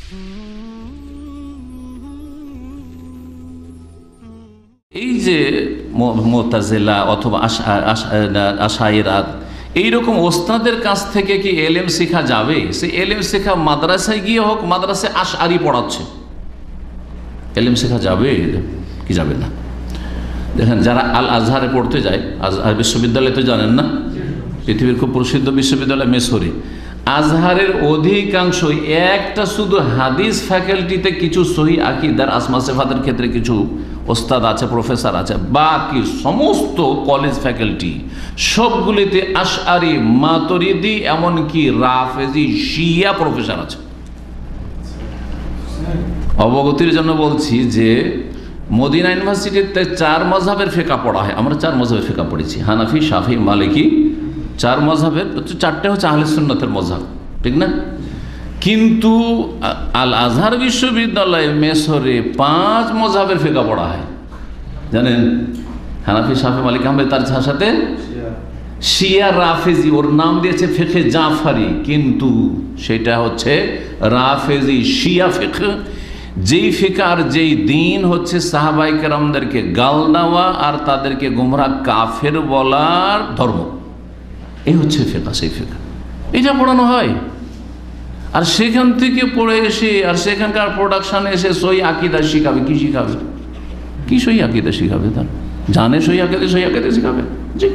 এই যে মুতাজিলা অথবা আশাইরা এইরকম ওস্তাদের কাছ থেকে কি এলেম শেখা যাবে? সে এলেম শেখা মাদ্রাসায় গিয়ে হোক, মাদ্রাসায় আশআরি পড়াচ্ছে, এলেম শেখা যাবে কি যাবে না? দেখেন, যারা আল আজহারে পড়তে যায়, আজহার বিশ্ববিদ্যালয় তো জানেন না, পৃথিবীর খুব প্রসিদ্ধ বিশ্ববিদ্যালয় মিশরি, আজহারের অধিকাংশ একটা শুধু হাদিস ফ্যাকাল্টিতে কিছু সহি আকীদার আসমা সিফাতের ক্ষেত্রে কিছু ওস্তাদ আছে, প্রফেসর আছে, বাকি সমস্ত কলেজ ফ্যাকাল্টি সবগুলিতে আশআরি, মাতুরিদি, এমনকি রাফেজি, শিয়া প্রফেসর আছে। অবগতির জন্য বলছি যে মদিনা ইউনিভার্সিটিতে 4 মাযহাবের ফিকহ পড়া হয়। আমরা 4 মাযহাবের ফিকহ পড়েছি, হানাফি, শাফি, মালিকি, 4 মাযহাবের, 4টে হচ্ছে আহলে সুন্নাতের মাযহাব, ঠিক না? কিন্তু আল আজহার বিশ্ববিদ্যালয়ে মেসরে 5 মাযহাবের ফিকহ পড়া হয়, জানেন? হানাফি, শাফি, মালিকি, হাম্বলি, তার সাথে শিয়া, রাফেজি, ওর নাম দিয়েছে ফিকহে জাফরি, কিন্তু সেটা হচ্ছে রাফেজি শিয়া ফিকহ। যেই ফিকার, যেই দিন হচ্ছে সাহাবায়ে কেরামদেরকে গাল দেওয়া আর তাদেরকে গুমরাহ কাফের বলার ধর্ম, এই হচ্ছে ফিকহ। সেই ফিকহ এটা পড়ানো হয়। আর সেখান থেকে পড়ে এসে আর সেখানকার প্রোডাকশানে এসে সহি আকীদা শিখাবে। কি শিখাবে? কি সহি আকীদা শিখাবে? তার জানে সহি আকীদা শিখাবে? জি।